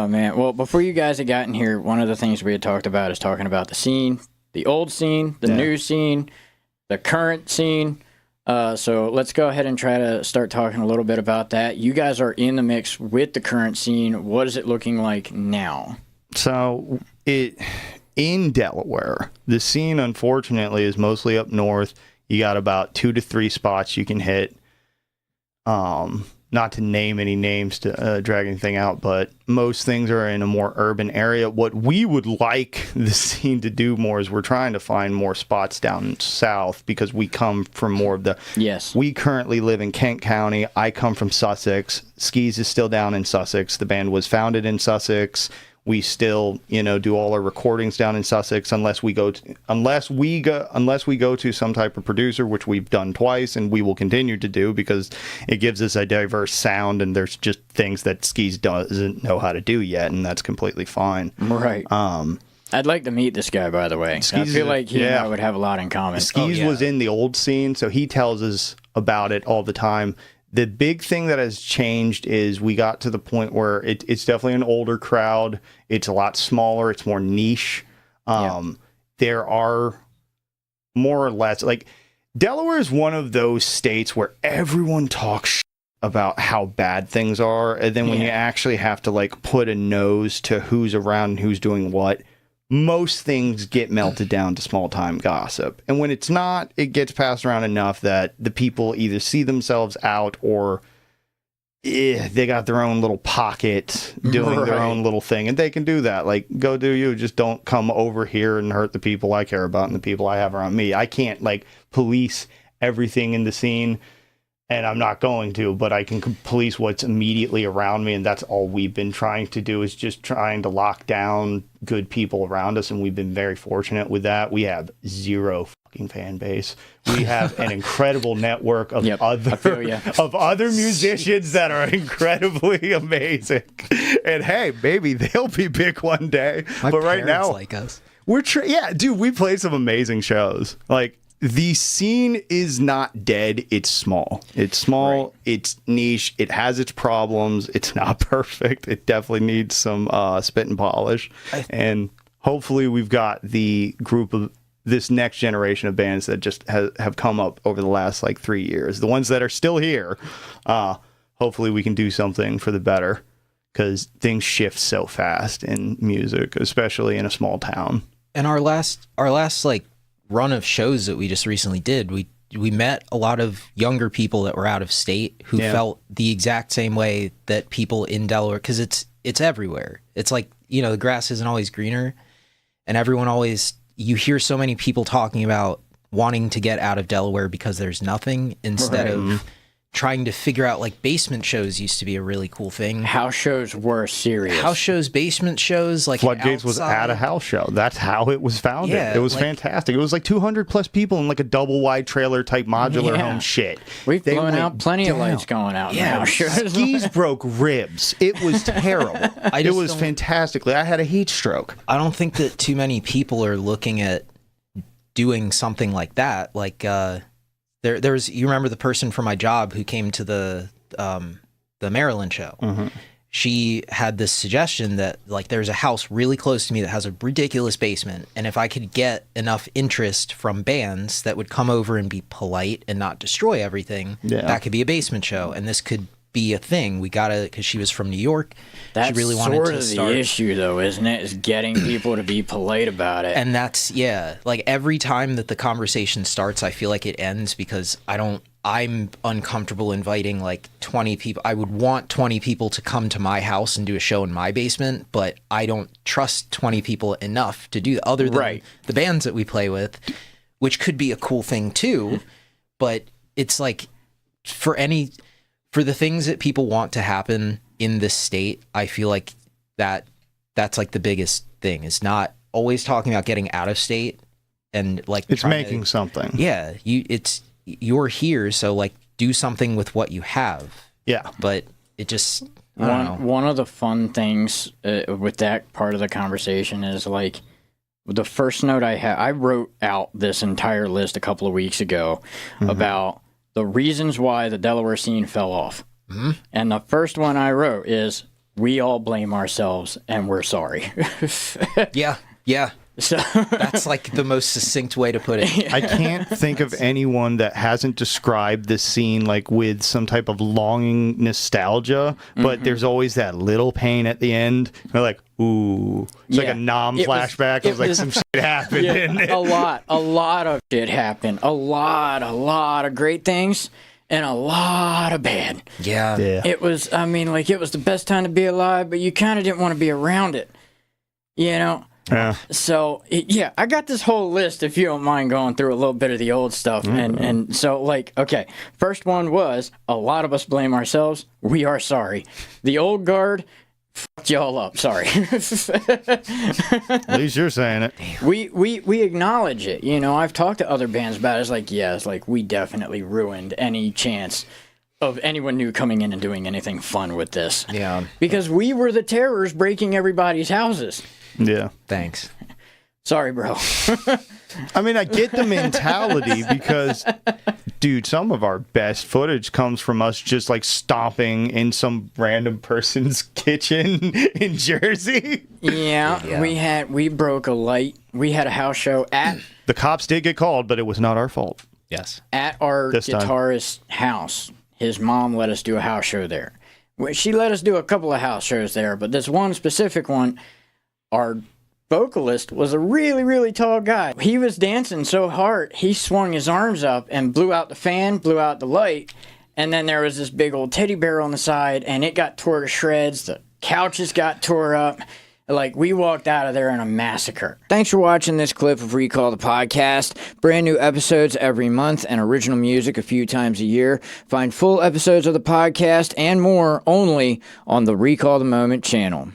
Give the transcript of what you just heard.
Oh, man. Well, before you guys had gotten here, one of the things we had talked about is talking about the scene, the old scene, the new scene, the current scene. So let's go ahead and try to start talking a little bit about that. You guys are in the mix with the current scene. What is it looking like now? So in Delaware, the scene, unfortunately, is mostly up north. You got about 2 to 3 spots you can hit. Not to name any names to drag anything out, but most things are in a more urban area. What we would like the scene to do more is we're trying to find more spots down south because we come from more of the... Yes. We currently live in Kent County. I come from Sussex. Skis is still down in Sussex. The band was founded in Sussex. We still, do all our recordings down in Sussex unless we go to some type of producer, which we've done twice and we will continue to do because it gives us a diverse sound and there's just things that Skis doesn't know how to do yet, and that's completely fine. Right. I'd like to meet this guy, by the way. Skis, I feel like he and I would have a lot in common. Skis was in the old scene, so he tells us about it all the time. The big thing that has changed is we got to the point where it's definitely an older crowd. It's a lot smaller. It's more niche. There are more or less, like, Delaware is one of those states where everyone talks about how bad things are. And then when you actually have to, like, put a nose to who's around and who's doing what, most things get melted down to small-time gossip. And when it's not, it gets passed around enough that the people either see themselves out or they got their own little pocket doing their own little thing. And they can do that. Like, go do you. Just don't come over here and hurt the people I care about and the people I have around me. I can't, like, police everything in the scene, and I'm not going to, but I can police what's immediately around me, and that's all we've been trying to do, is just trying to lock down good people around us, and we've been very fortunate with that. We have zero fucking fan base. We have an incredible network of other musicians that are incredibly amazing. And hey, maybe they'll be big one day. But right now, like us. we play some amazing shows. Like, the scene is not dead. It's small. It's small. Right. It's niche. It has its problems. It's not perfect. It definitely needs some spit and polish. And hopefully we've got the group of this next generation of bands that just have come up over the last, like, 3 years. The ones that are still here, hopefully we can do something for the better, because things shift so fast in music, especially in a small town. And our last like, run of shows that we just recently did, we met a lot of younger people that were out of state who felt the exact same way that people in Delaware, because it's everywhere. It's like, the grass isn't always greener, and you hear so many people talking about wanting to get out of Delaware because there's nothing, instead of trying to figure out, like, basement shows used to be a really cool thing. House shows were serious. House shows, basement shows, like Floodgates was at a house show. That's how it was founded. Yeah, it was fantastic. It was like 200 plus people in, like, a double wide trailer type modular home shit. We've blown out plenty of lights going out now. Skis broke ribs. It was terrible. It was fantastically. I had a heat stroke. I don't think that too many people are looking at doing something like that. Like, There was, you remember the person from my job who came to the Maryland show. Mm-hmm. She had this suggestion that, like, there's a house really close to me that has a ridiculous basement, and if I could get enough interest from bands that would come over and be polite and not destroy everything, that could be a basement show, and this could be a thing. We gotta, because she was from New York. That's she really wanted to start. The issue, though, isn't it? Is getting people to be polite about it. And that's, like, every time that the conversation starts, I feel like it ends because I'm uncomfortable inviting, like, 20 people. I would want 20 people to come to my house and do a show in my basement, but I don't trust 20 people enough to do that, other than the bands that we play with, which could be a cool thing too. But it's like, for the things that people want to happen in this state, I feel like that's like the biggest thing, is not always talking about getting out of state and, like, it's making something. Yeah, you're here, so, like, do something with what you have. Yeah, but it just one of the fun things with that part of the conversation is, like, the first note I wrote out this entire list a couple of weeks ago about the reasons why the Delaware scene fell off. Mm-hmm. And the first one I wrote is, we all blame ourselves and we're sorry. Yeah. Yeah. So That's like the most succinct way to put it. I can't think of anyone that hasn't described this scene like with some type of longing nostalgia, but there's always that little pain at the end. They're like, ooh. It's like a flashback. It was like some shit happened, didn't it? a lot of shit happened. A lot of great things and a lot of bad. Yeah. It was, I mean, like, it was the best time to be alive, but you kind of didn't want to be around it, you know? Yeah. So, yeah, I got this whole list, if you don't mind going through a little bit of the old stuff. And so, like, okay, first one was, a lot of us blame ourselves. We are sorry. The old guard fucked y'all up. Sorry. At least you're saying it. We acknowledge it. You know, I've talked to other bands about it. It's like, yeah, it's like we definitely ruined any chance of anyone new coming in and doing anything fun with this. Yeah. Because we were the terrors breaking everybody's houses. Yeah. Thanks. Sorry, bro. I mean, I get the mentality because, dude, some of our best footage comes from us just like stomping in some random person's kitchen in Jersey. Yeah. We broke a light. We had a house show at The cops did get called, but it was not our fault. Yes. at our This time. guitarist's house. His mom let us do a house show there. She let us do a couple of house shows there, but this one specific one, our vocalist was a really, really tall guy. He was dancing so hard, he swung his arms up and blew out the fan, blew out the light, and then there was this big old teddy bear on the side, and it got tore to shreds. The couches got tore up. Like, we walked out of there in a massacre. Thanks for watching this clip of Recall the Podcast. Brand new episodes every month and original music a few times a year. Find full episodes of the podcast and more only on the Recall the Moment channel.